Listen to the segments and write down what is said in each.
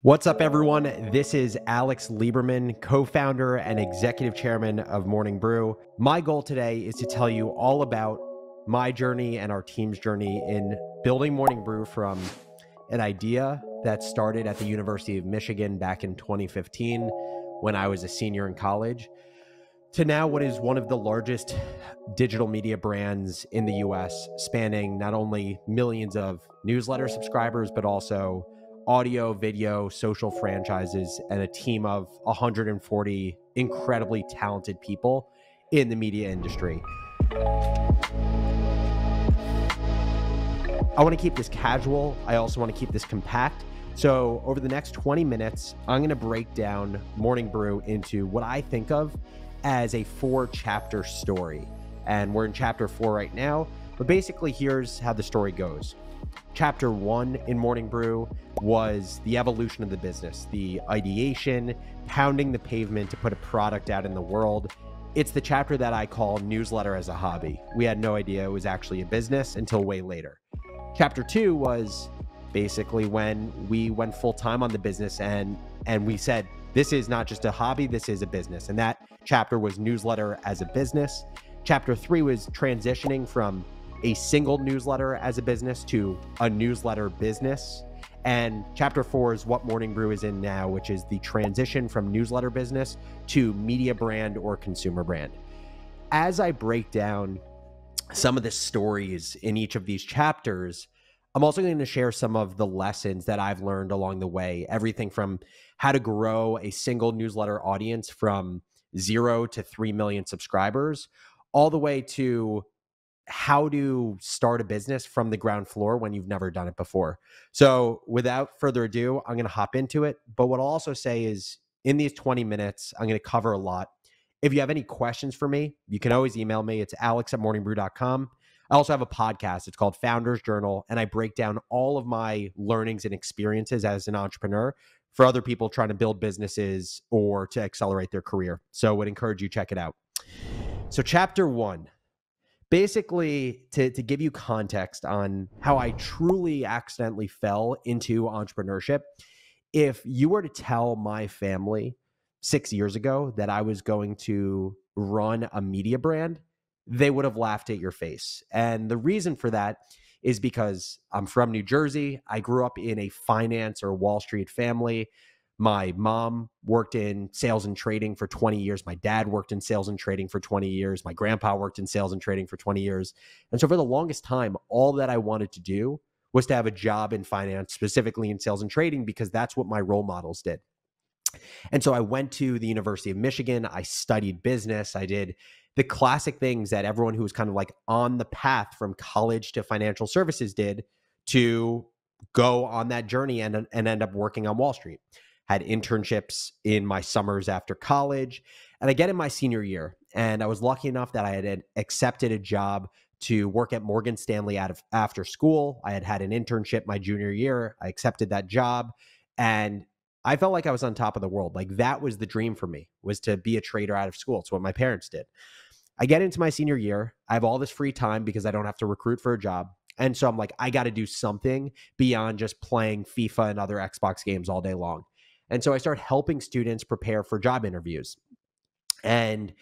What's up, everyone? This is Alex Lieberman, co-founder and executive chairman of Morning Brew. My goal today is to tell you all about my journey and our team's journey in building Morning Brew from an idea that started at the University of Michigan back in 2015 when I was a senior in college to now what is one of the largest digital media brands in the US, spanning not only millions of newsletter subscribers, but also audio, video, social franchises, and a team of 140 incredibly talented people in the media industry. I want to keep this casual. I also want to keep this compact. So over the next 20 minutes, I'm going to break down Morning Brew into what I think of as a 4-chapter story. And we're in chapter 4 right now. But basically, here's how the story goes. Chapter 1 in Morning Brew was the evolution of the business, the ideation, pounding the pavement to put a product out in the world. It's the chapter that I call Newsletter as a Hobby. We had no idea it was actually a business until way later. Chapter 2 was basically when we went full time on the business and we said, this is not just a hobby, this is a business. And that chapter was Newsletter as a Business. Chapter 3 was transitioning from a single newsletter as a business to a newsletter business. And chapter 4 is what Morning Brew is in now, which is the transition from newsletter business to media brand or consumer brand. As I break down some of the stories in each of these chapters, I'm also going to share some of the lessons that I've learned along the way, everything from how to grow a single newsletter audience from 0 to 3 million subscribers, all the way to how to start a business from the ground floor when you've never done it before. So without further ado, I'm going to hop into it. But what I'll also say is in these 20 minutes, I'm going to cover a lot. If you have any questions for me, you can always email me. It's alex@morningbrew.com. I also have a podcast. It's called FoundersJournal, and I break down all of my learnings and experiences as an entrepreneur for other people trying to build businesses or to accelerate their career. So I would encourage you to check it out. So chapter 1. Basically, to give you context on how I truly accidentally fell into entrepreneurship, if you were to tell my family 6 years ago that I was going to run a media brand, they would have laughed at your face. And the reason for that is because I'm from New Jersey. I grew up in a finance or Wall Street family. My mom worked in sales and trading for 20 years. My dad worked in sales and trading for 20 years. My grandpa worked in sales and trading for 20 years. And so for the longest time, all that I wanted to do was to have a job in finance, specifically in sales and trading, because that's what my role models did. And so I went to the University of Michigan. I studied business. I did the classic things that everyone who was kind of like on the path from college to financial services did to go on that journey and end up working on Wall Street. Had internships in my summers after college. And I get in my senior year, and I was lucky enough that I had accepted a job to work at Morgan Stanley after school. I had an internship my junior year. I accepted that job, and I felt like I was on top of the world. Like that was the dream for me, was to be a trader out of school. It's what my parents did. I get into my senior year. I have all this free time because I don't have to recruit for a job. And so I'm like, I got to do something beyond just playing FIFA and other Xbox games all day long. And so I started helping students prepare for job interviews. And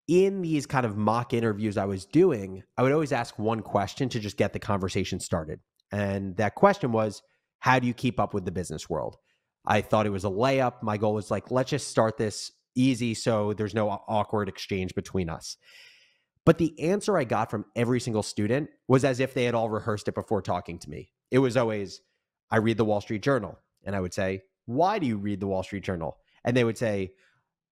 in these kind of mock interviews I was doing, I would always ask one question to just get the conversation started. And that question was, how do you keep up with the business world? I thought it was a layup. My goal was like, let's just start this easy so there's no awkward exchange between us. But the answer I got from every single student was as if they had all rehearsed it before talking to me. It was always, I read the Wall Street Journal. And I would say, why do you read the Wall Street Journal? And they would say,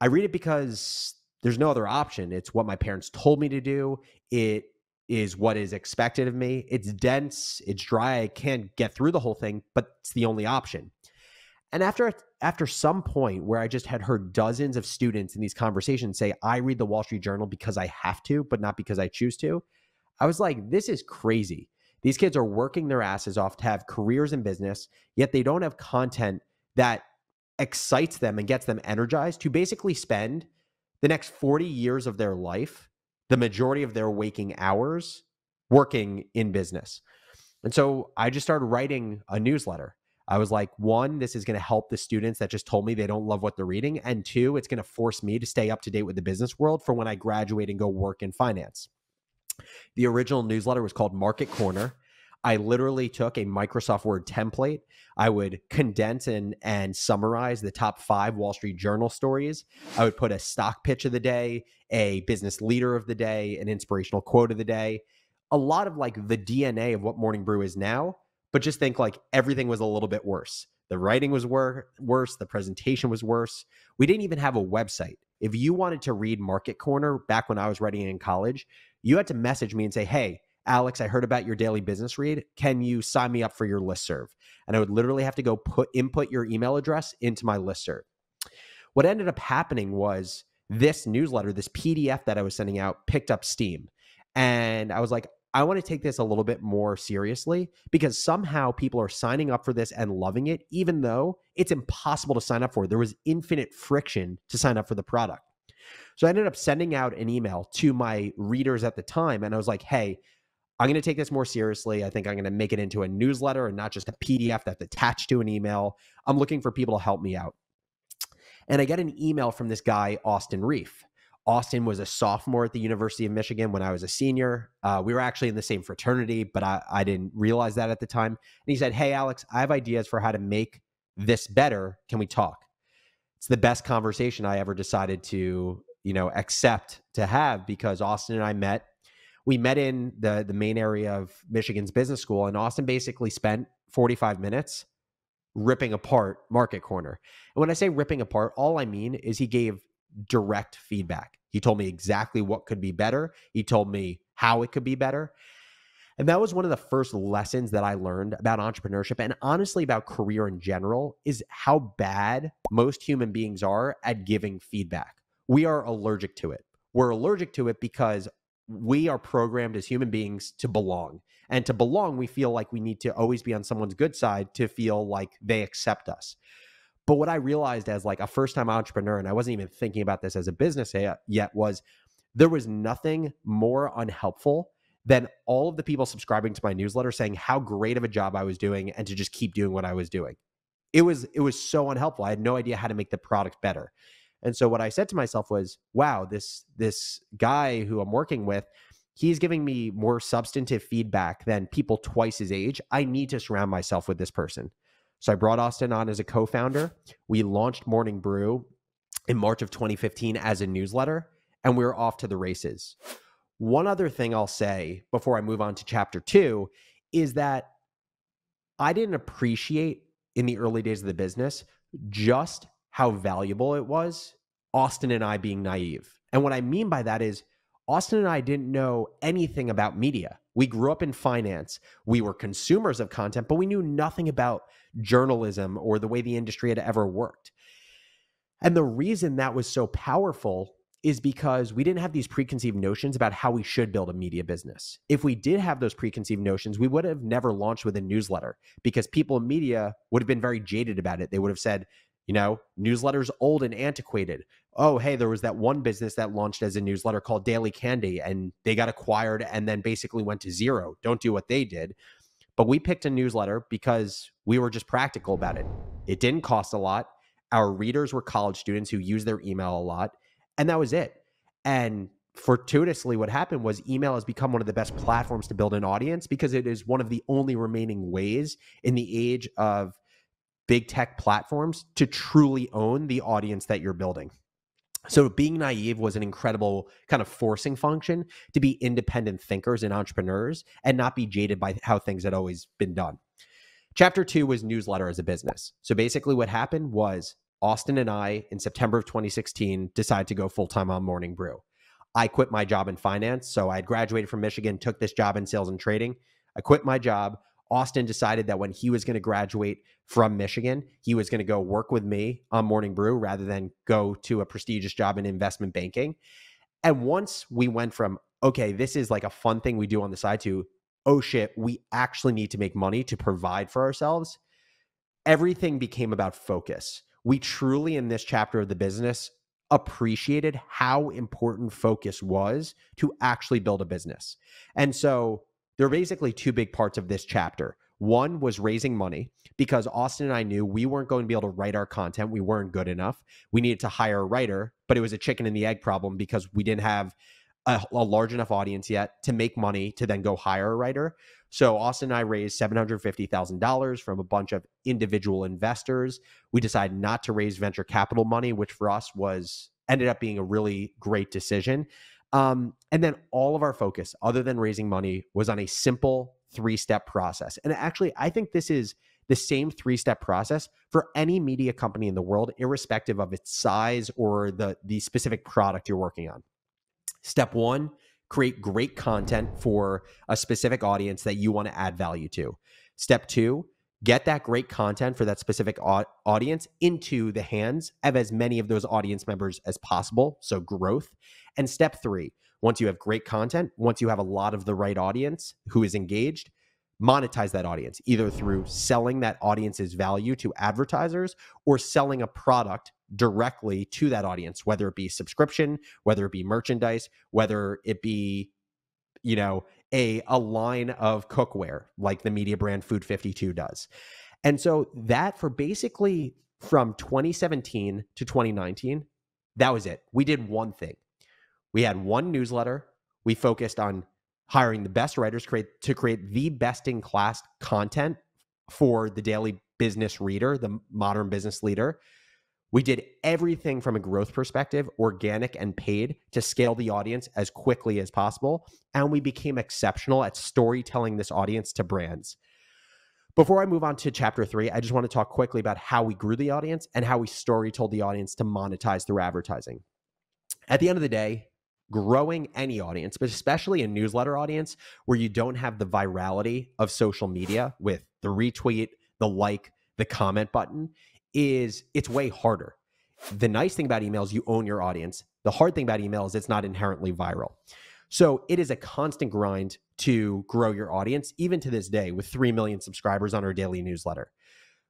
I read it because there's no other option. It's what my parents told me to do. It is what is expected of me. It's dense, it's dry. I can't get through the whole thing, but it's the only option. And after some point where I just had heard dozens of students in these conversations say, I read the Wall Street Journal because I have to, but not because I choose to, I was like, this is crazy. These kids are working their asses off to have careers in business, yet they don't have content that excites them and gets them energized to basically spend the next 40 years of their life, the majority of their waking hours, working in business. And so I just started writing a newsletter. I was like, one, this is going to help the students that just told me they don't love what they're reading. And two, it's going to force me to stay up to date with the business world for when I graduate and go work in finance. The original newsletter was called Market Corner. I literally took a Microsoft Word template. I would condense and summarize the top 5 Wall Street Journal stories. I would put a stock pitch of the day, a business leader of the day, an inspirational quote of the day, a lot of like the DNA of what Morning Brew is now, but just think like everything was a little bit worse. The writing was worse. The presentation was worse. We didn't even have a website. If you wanted to read Market Corner back when I was writing in college, you had to message me and say, hey, Alex, I heard about your daily business read. Can you sign me up for your listserv? And I would literally have to go input your email address into my listserv. What ended up happening was this newsletter, this PDF that I was sending out, picked up steam. And I was like, I want to take this a little bit more seriously because somehow people are signing up for this and loving it, even though it's impossible to sign up for. There was infinite friction to sign up for the product. So I ended up sending out an email to my readers at the time. And I was like, hey, I'm going to take this more seriously. I think I'm going to make it into a newsletter and not just a PDF that's attached to an email. I'm looking for people to help me out. And I get an email from this guy, Austin Reef. Austin was a sophomore at the University of Michigan when I was a senior. We were actually in the same fraternity, but I didn't realize that at the time. And he said, hey, Alex, I have ideas for how to make this better. Can we talk? It's the best conversation I ever decided to, accept to have because Austin and I met. We met in the main area of Michigan's business school, and Austin basically spent 45 minutes ripping apart Market Corner. And when I say ripping apart, all I mean is he gave direct feedback. He told me exactly what could be better. He told me how it could be better. And that was one of the first lessons that I learned about entrepreneurship and honestly about career in general is how bad most human beings are at giving feedback. We are allergic to it. We're allergic to it because we are programmed as human beings to belong. And to belong, we feel like we need to always be on someone's good side to feel like they accept us. But what I realized as like a first-time entrepreneur, and I wasn't even thinking about this as a business yet, was there was nothing more unhelpful than all of the people subscribing to my newsletter saying how great of a job I was doing and to just keep doing what I was doing. It was so unhelpful. I had no idea how to make the product better. And so what I said to myself was, wow, this guy who I'm working with, he's giving me more substantive feedback than people twice his age. I need to surround myself with this person. So I brought Austin on as a co-founder. We launched Morning Brew in March of 2015 as a newsletter, and we were off to the races. One other thing I'll say before I move on to chapter 2 is that I didn't appreciate in the early days of the business just how valuable it was, Austin and I being naive. And what I mean by that is Austin and I didn't know anything about media. We grew up in finance. We were consumers of content, but we knew nothing about journalism or the way the industry had ever worked. And the reason that was so powerful is because we didn't have these preconceived notions about how we should build a media business. If we did have those preconceived notions, we would have never launched with a newsletter because people in media would have been very jaded about it. They would have said, newsletters old and antiquated. Oh, hey, there was that one business that launched as a newsletter called Daily Candy, and they got acquired and then basically went to zero. Don't do what they did. But we picked a newsletter because we were just practical about it. It didn't cost a lot. Our readers were college students who used their email a lot, and that was it. And fortuitously, what happened was email has become one of the best platforms to build an audience because it is one of the only remaining ways in the age of big tech platforms to truly own the audience that you're building. So being naive was an incredible kind of forcing function to be independent thinkers and entrepreneurs and not be jaded by how things had always been done. Chapter 2 was newsletter as a business. So basically what happened was Austin and I, in September of 2016, decided to go full-time on Morning Brew. I quit my job in finance. So I had graduated from Michigan, took this job in sales and trading. I quit my job. Austin decided that when he was going to graduate from Michigan, he was going to go work with me on Morning Brew rather than go to a prestigious job in investment banking. And once we went from, okay, this is like a fun thing we do on the side to, oh shit, we actually need to make money to provide for ourselves, everything became about focus. We truly, in this chapter of the business, appreciated how important focus was to actually build a business. And so there are basically 2 big parts of this chapter. One was raising money, because Austin and I knew we weren't going to be able to write our content. We weren't good enough. We needed to hire a writer, but it was a chicken and the egg problem because we didn't have a large enough audience yet to make money to then go hire a writer. So Austin and I raised $750,000 from a bunch of individual investors. We decided not to raise venture capital money, which for us ended up being a really great decision. And then all of our focus, other than raising money, was on a simple 3-step process. And actually, I think this is the same 3-step process for any media company in the world, irrespective of its size or the specific product you're working on. Step 1, create great content for a specific audience that you want to add value to. Step 2, get that great content for that specific audience into the hands of as many of those audience members as possible, so growth. And step 3, once you have great content, once you have a lot of the right audience who is engaged, monetize that audience, either through selling that audience's value to advertisers or selling a product directly to that audience, whether it be subscription, whether it be merchandise, whether it be, a line of cookware like the media brand Food 52 does. And so that, for basically from 2017 to 2019, that was it. We did one thing. We had one newsletter. We focused on hiring the best writers to create the best-in-class content for the daily business reader, the modern business leader. We did everything from a growth perspective, organic and paid, to scale the audience as quickly as possible. And we became exceptional at storytelling this audience to brands. Before I move on to chapter 3, I just want to talk quickly about how we grew the audience and how we story told the audience to monetize through advertising. At the end of the day, growing any audience, but especially a newsletter audience where you don't have the virality of social media with the retweet, the like, the comment button, it's way harder. The nice thing about email is you own your audience. The hard thing about email is it's not inherently viral. So it is a constant grind to grow your audience, even to this day, with 3 million subscribers on our daily newsletter.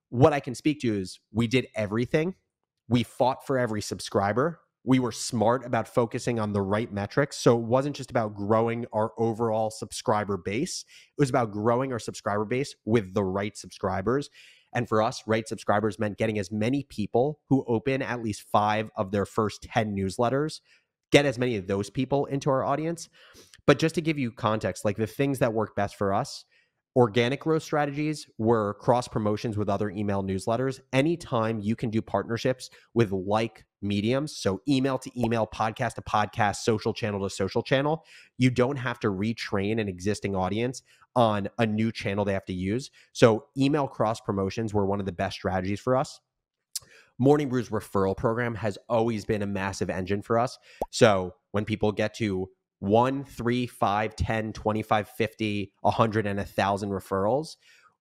What I can speak to is we did everything. We fought for every subscriber. We were smart about focusing on the right metrics. So it wasn't just about growing our overall subscriber base. It was about growing our subscriber base with the right subscribers. And for us, right subscribers meant getting as many people who open at least 5 of their first 10 newsletters, get as many of those people into our audience. But just to give you context, like the things that work best for us, organic growth strategies were cross promotions with other email newsletters. Anytime you can do partnerships with like mediums, so email to email, podcast to podcast, social channel to social channel, you don't have to retrain an existing audience on a new channel they have to use. So email cross promotions were one of the best strategies for us. Morning Brew's referral program has always been a massive engine for us. So when people get to 1, 3, 5, 10, 25, 50, 100, and 1,000 referrals,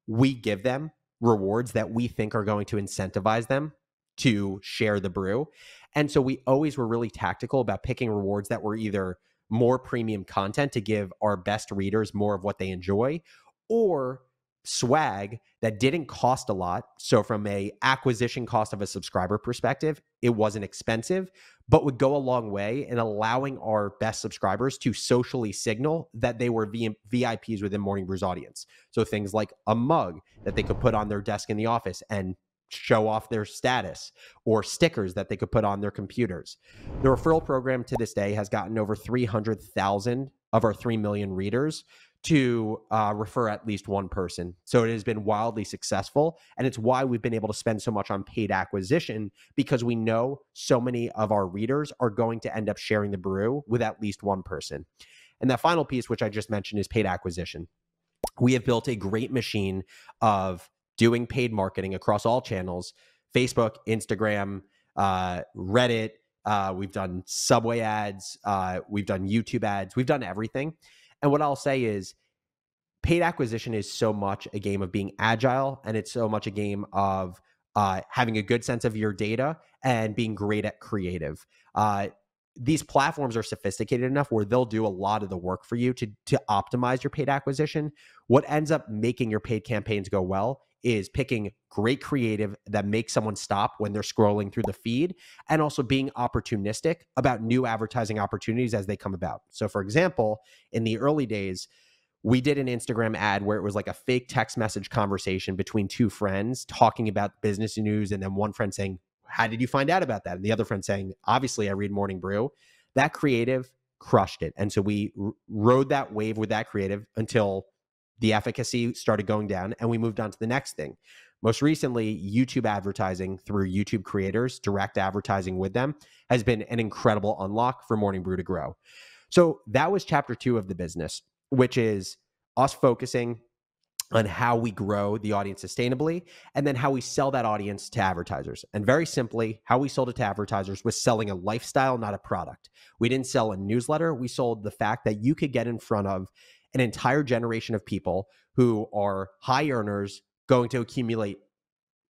we give them rewards that we think are going to incentivize them to share the brew. And so we always were really tactical about picking rewards that were either more premium content to give our best readers more of what they enjoy, or swag that didn't cost a lot. So from a acquisition cost of a subscriber perspective, it wasn't expensive, but would go a long way in allowing our best subscribers to socially signal that they were VIPs within Morning Brew's audience. So things like a mug that they could put on their desk in the office and show off their status, or stickers that they could put on their computers. The referral program to this day has gotten over 300,000 of our 3 million readers to refer at least one person. So it has been wildly successful. And it's why we've been able to spend so much on paid acquisition, because we know so many of our readers are going to end up sharing the brew with at least one person. And that final piece, which I just mentioned, is paid acquisition. We have built a great machine of doing paid marketing across all channels: Facebook, Instagram, Reddit. We've done Subway ads. We've done YouTube ads. We've done everything. And what I'll say is paid acquisition is so much a game of being agile, and it's so much a game of having a good sense of your data and being great at creative. These platforms are sophisticated enough where they'll do a lot of the work for you to optimize your paid acquisition. What ends up making your paid campaigns go well is picking great creative that makes someone stop when they're scrolling through the feed, and also being opportunistic about new advertising opportunities as they come about. So for example, in the early days, We did an Instagram ad where it was like a fake text message conversation between two friends talking about business news. And then one friend saying, how did you find out about that? And the other friend saying, obviously, I read Morning Brew. That creative crushed it. And so we rode that wave with that creative until the efficacy started going down and we moved on to the next thing. Most recently, YouTube advertising through YouTube creators, direct advertising with them, has been an incredible unlock for Morning Brew to grow. So that was chapter 2 of the business, which is us focusing on how we grow the audience sustainably and then how we sell that audience to advertisers. And very simply, how we sold it to advertisers was selling a lifestyle, not a product. We didn't sell a newsletter. We sold the fact that you could get in front of an entire generation of people who are high earners going to accumulate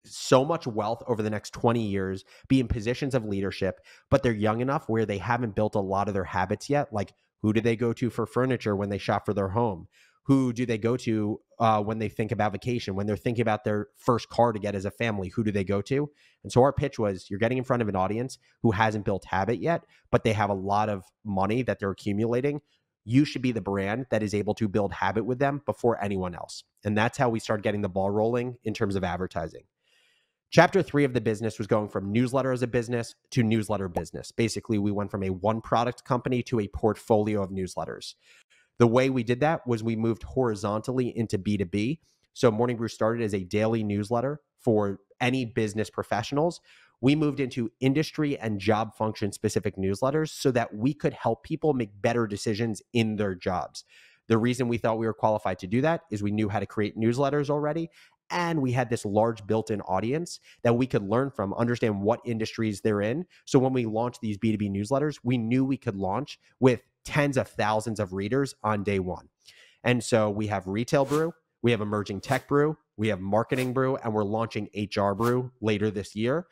so much wealth over the next 20 years, be in positions of leadership, but they're young enough where they haven't built a lot of their habits yet. Like, who do they go to for furniture when they shop for their home? Who do they go to when they think about vacation? When they're thinking about their first car to get as a family, who do they go to? And so our pitch was, you're getting in front of an audience who hasn't built habit yet, but they have a lot of money that they're accumulating. You should be the brand that is able to build habit with them before anyone else. And that's how we started getting the ball rolling in terms of advertising. Chapter 3 of the business was going from newsletter as a business to newsletter business. Basically, we went from a one product company to a portfolio of newsletters. The way we did that was we moved horizontally into B2B. So Morning Brew started as a daily newsletter for any business professionals. We moved into industry and job function specific newsletters so that we could help people make better decisions in their jobs. The reason we thought we were qualified to do that is we knew how to create newsletters already. And we had this large built-in audience that we could learn from, understand what industries they're in. So when we launched these B2B newsletters, we knew we could launch with tens of thousands of readers on day one. And so we have retail brew, we have emerging tech brew, we have marketing brew, and we're launching HR brew later this year.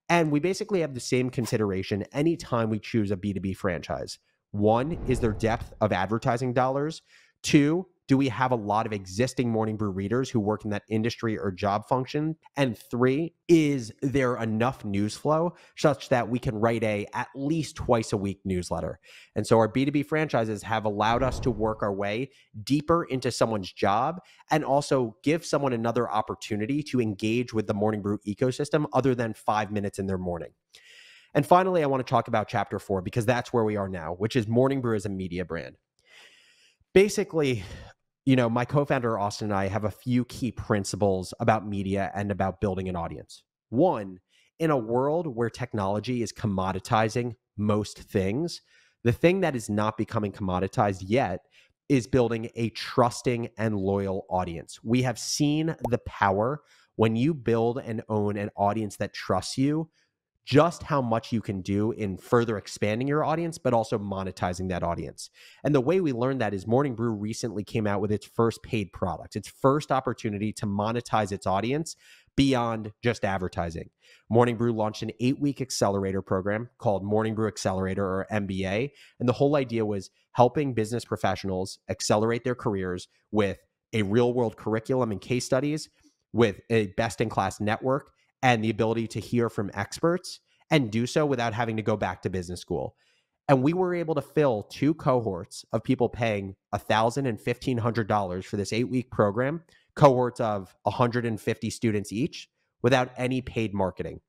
And we basically have the same consideration anytime we choose a B2B franchise. One, is there depth of advertising dollars? Two, do we have a lot of existing Morning Brew readers who work in that industry or job function? And 3, is there enough news flow such that we can write a at least twice a week newsletter? And so our B2B franchises have allowed us to work our way deeper into someone's job and also give someone another opportunity to engage with the Morning Brew ecosystem other than 5 minutes in their morning. And finally, I want to talk about chapter 4 because that's where we are now, which is Morning Brew as a media brand. Basically, my co-founder, Austin, and I have a few key principles about media and about building an audience. One, in a world where technology is commoditizing most things, the thing that is not becoming commoditized yet is building a trusting and loyal audience. We have seen the power when you build and own an audience that trusts you, just how much you can do in further expanding your audience, but also monetizing that audience. And the way we learned that is Morning Brew recently came out with its first paid product, its first opportunity to monetize its audience beyond just advertising. Morning Brew launched an 8-week accelerator program called Morning Brew Accelerator, or MBA. And the whole idea was helping business professionals accelerate their careers with a real-world curriculum and case studies, with a best-in-class network, and the ability to hear from experts and do so without having to go back to business school. And we were able to fill 2 cohorts of people paying $1,000 and $1,500 for this 8-week program, cohorts of 150 students each, without any paid marketing.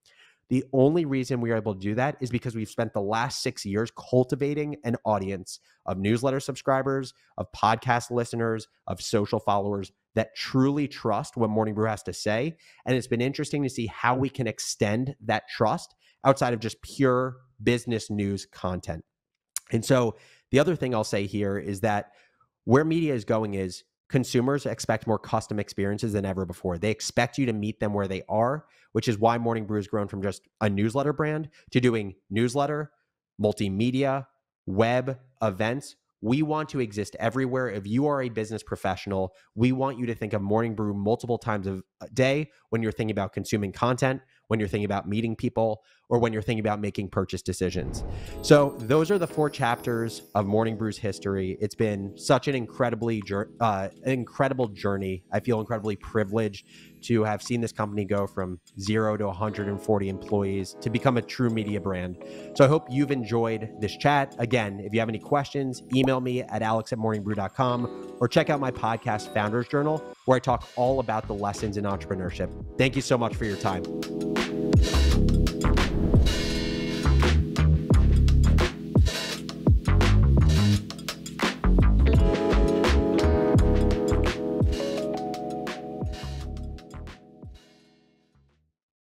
The only reason we are able to do that is because we've spent the last 6 years cultivating an audience of newsletter subscribers, of podcast listeners, of social followers that truly trust what Morning Brew has to say. And it's been interesting to see how we can extend that trust outside of just pure business news content. And so the other thing I'll say here is that where media is going is consumers expect more custom experiences than ever before. They expect you to meet them where they are, which is why Morning Brew has grown from just a newsletter brand to doing newsletter, multimedia, web, events. We want to exist everywhere. If you are a business professional, we want you to think of Morning Brew multiple times a day when you're thinking about consuming content, when you're thinking about meeting people, or when you're thinking about making purchase decisions. So those are the 4 chapters of Morning Brew's history. It's been such an incredible journey. I feel incredibly privileged to have seen this company go from 0 to 140 employees to become a true media brand. So I hope you've enjoyed this chat. Again, if you have any questions, email me at alex@morningbrew.com or check out my podcast, Founders Journal, where I talk all about the lessons in entrepreneurship. Thank you so much for your time.